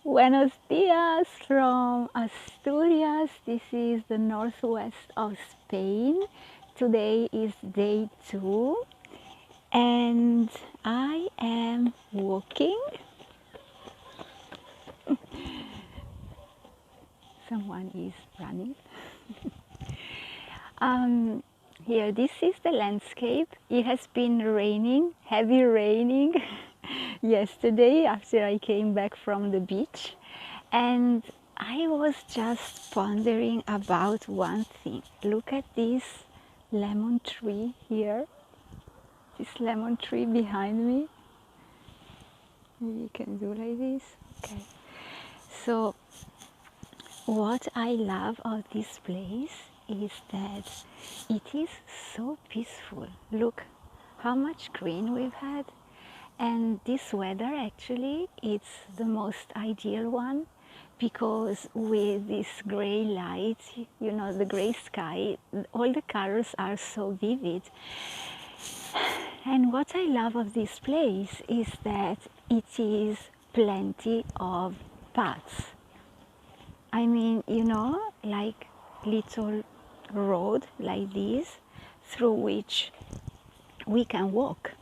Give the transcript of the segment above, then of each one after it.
Buenos dias from Asturias. This is the northwest of Spain. Today is day 2 and I am walking. Someone is running. Here, this is the landscape. It has been raining, heavy raining yesterday after I came back from the beach, and I was just pondering about one thing. Look at this lemon tree here, this lemon tree behind me. Maybe you can do like this. Okay. So what I love of this place is that it is so peaceful. Look how much green we've had, and this weather actually it's the most ideal one, because with this gray light, you know, the gray sky, all the colors are so vivid. And what I love of this place is that it is plenty of paths. I mean, you know, like little road like this through which we can walk.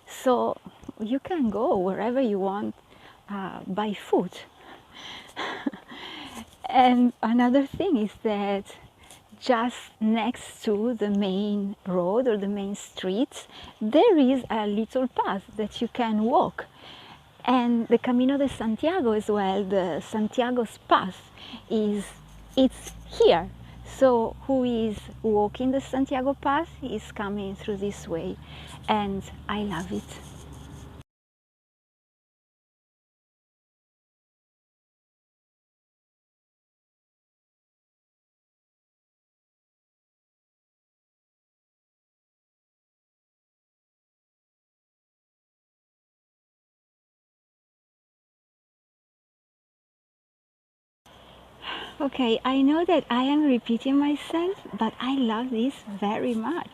So you can go wherever you want by foot. And another thing is that just next to the main road or the main streets, there is a little path that you can walk. And the Camino de Santiago as well, the Santiago's path, it's here. So who is walking the Santiago path is coming through this way, and I love it. Okay, I know that I am repeating myself, but I love this very much.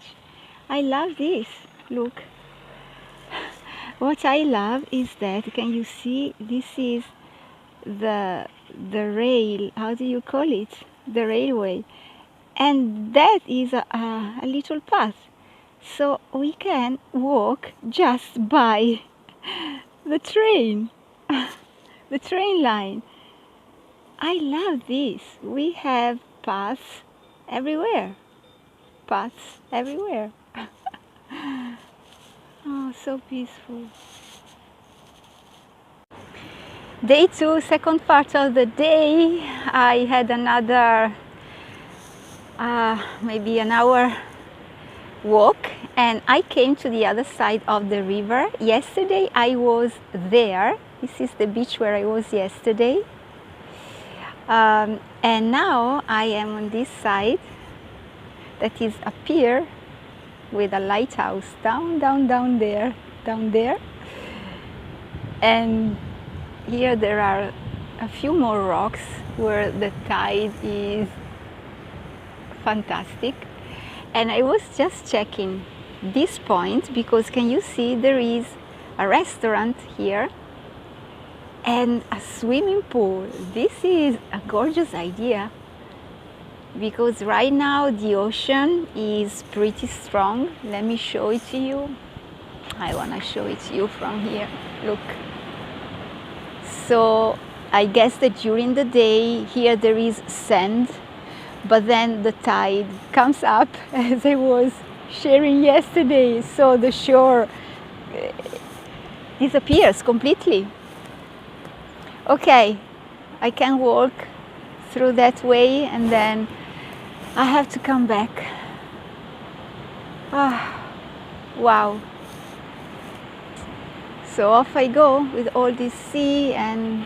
I love this. Look. What I love is that, can you see, this is the rail, how do you call it? The railway. And that is a little path. So we can walk just by the train, the train line. I love this. We have paths everywhere. Paths everywhere. Oh, so peaceful. Day 2, second part of the day. I had another maybe an hour walk, and I came to the other side of the river. Yesterday I was there. This is the beach where I was yesterday. And now I am on this side that is a pier with a lighthouse down there. And here there are a few more rocks where the tide is fantastic. And I was just checking this point because, can you see, there is a restaurant here and a swimming pool. This is a gorgeous idea, because right now the ocean is pretty strong. Let me show it to you. I want to show it to you from here. Look. So I guess that during the day here there is sand, but then the tide comes up, as I was sharing yesterday, so the shore disappears completely. Okay, I can walk through that way and then I have to come back. Ah, wow. So off I go with all this sea and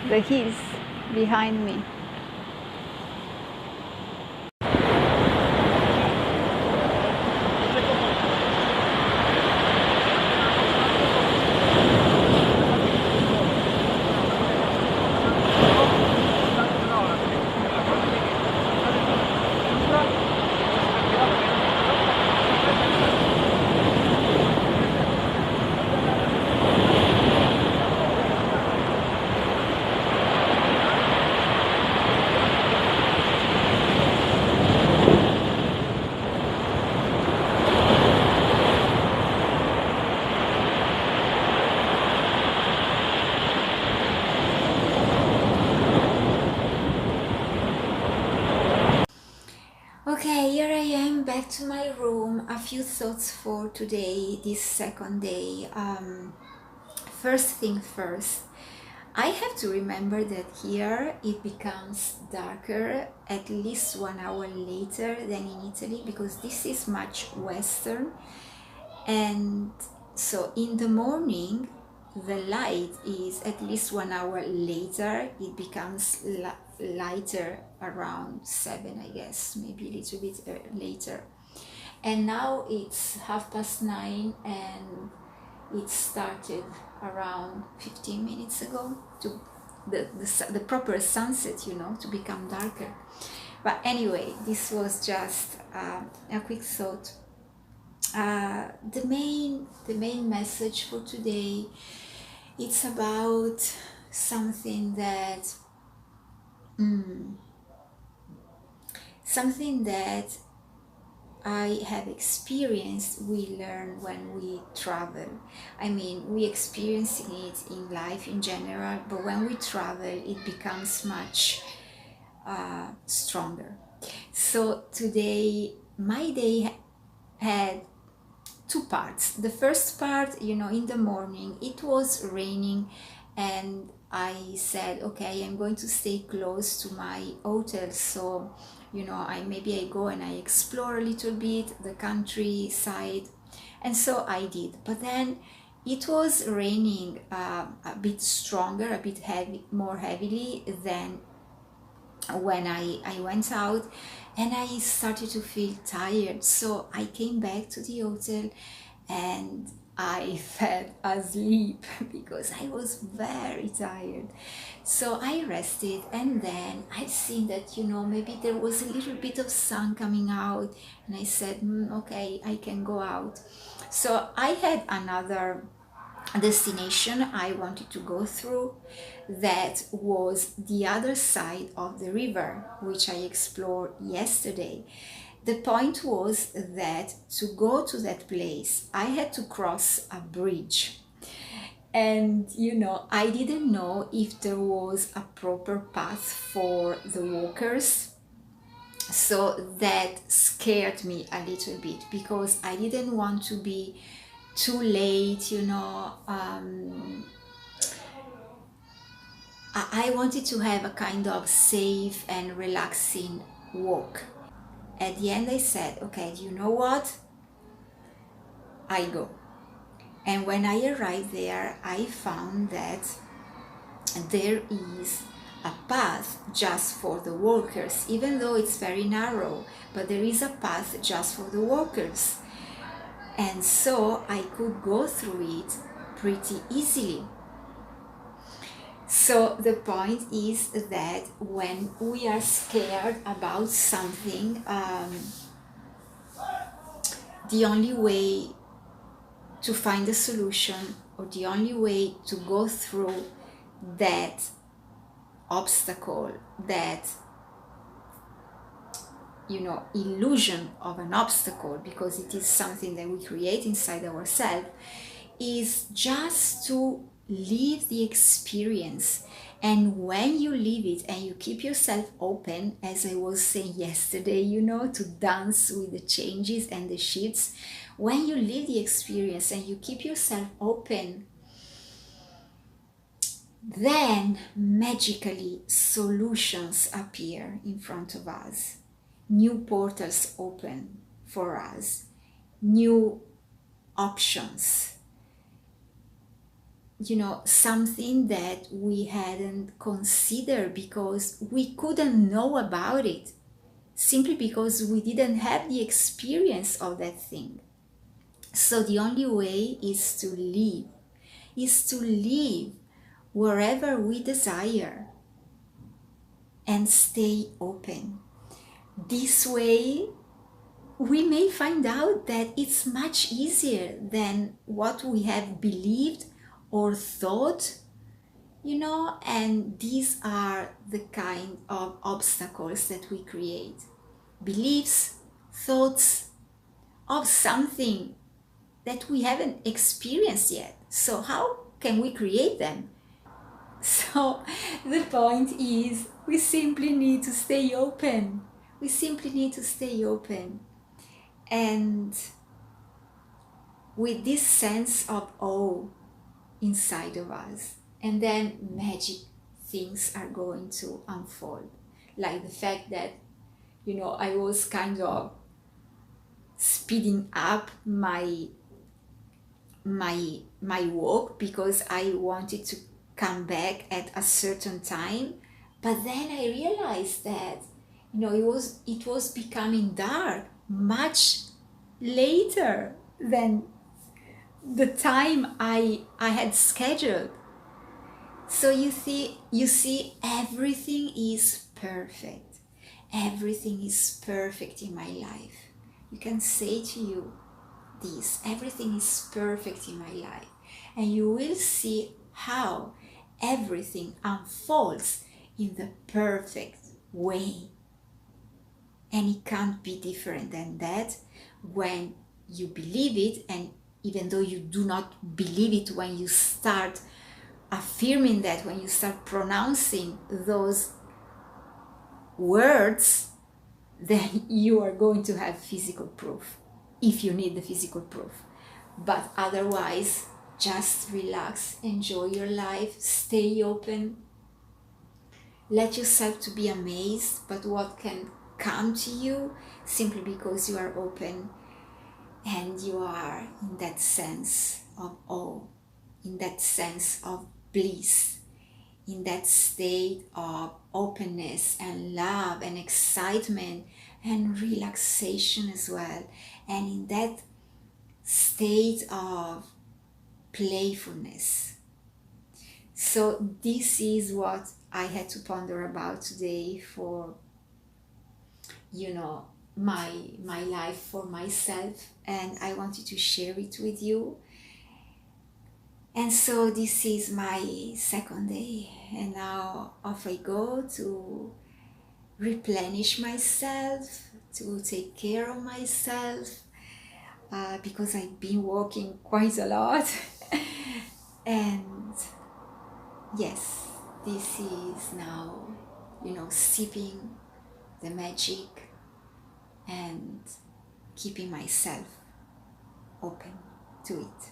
the hills behind me. back to my room. A few thoughts for today, this second day. First thing first, I have to remember that here it becomes darker at least 1 hour later than in Italy, because this is much western. And so in the morning, the light is at least 1 hour later. It becomes lighter around 7, I guess, maybe a little bit later. And now it's 9:30, and it started around 15 minutes ago to the proper sunset, to become darker. But anyway, this was just a quick thought. The main message for today, it's about something that I have experienced. We learn when we travel. I mean, we experiencing it in life in general, but when we travel, it becomes much stronger. So today, my day had 2 parts. The first part, in the morning, it was raining, and I said, okay, I'm going to stay close to my hotel, so maybe I go and I explore a little bit the countryside. And so I did. But then it was raining a bit stronger, a bit more heavily than when I went out, and I started to feel tired. So I came back to the hotel and I fell asleep because I was very tired. So I rested, and then I seen that maybe there was a little bit of sun coming out, and I said, okay, I can go out. So I had another destination I wanted to go through, that was the other side of the river, which I explored yesterday. The point was that to go to that place, I had to cross a bridge. And, I didn't know if there was a proper path for the walkers. So that scared me a little bit, because I didn't want to be too late, I wanted to have a kind of safe and relaxing walk. At the end I said, okay, you know what? I go. And when I arrived there, I found that there is a path just for the walkers, even though it's very narrow, but there is a path just for the walkers. And so I could go through it pretty easily. So the point is that when we are scared about something, the only way to find a solution, or the only way to go through that obstacle, that illusion of an obstacle, because it is something that we create inside ourselves, is just to live the experience. And when you live it and you keep yourself open, as I was saying yesterday, to dance with the changes and the shifts, when you live the experience and you keep yourself open, then magically solutions appear in front of us. New portals open for us, new options, something that we hadn't considered because we couldn't know about it, simply because we didn't have the experience of that thing. So the only way is to live wherever we desire and stay open. This way, we may find out that it's much easier than what we have believed or thought, and these are the kind of obstacles that we create. Beliefs, thoughts of something that we haven't experienced yet. So how can we create them? So the point is, we simply need to stay open. We simply need to stay open. and with this sense of awe inside of us. And then magic things are going to unfold, like the fact that, you know, I was kind of speeding up my walk because I wanted to come back at a certain time, but then I realized that, you know, it was becoming dark much later than the time I had scheduled. So you see, everything is perfect. Everything is perfect in my life. You can say to you this: everything is perfect in my life. And you will see how everything unfolds in the perfect way. And it can't be different than that when you believe it. And even though you do not believe it, when you start affirming that, when you start pronouncing those words, then you are going to have physical proof, if you need the physical proof. But otherwise, just relax, enjoy your life, stay open, let yourself to be amazed by what can come to you, simply because you are open and you are in that sense of awe, in that sense of bliss, in that state of openness and love and excitement and relaxation as well, and in that state of playfulness. So this is what I had to ponder about today for, you know, my life, for myself, and I wanted to share it with you. And so this is my second day, and now off I go to replenish myself, to take care of myself, because I've been walking quite a lot. And yes, this is now, you know, sipping the magic and keeping myself open to it.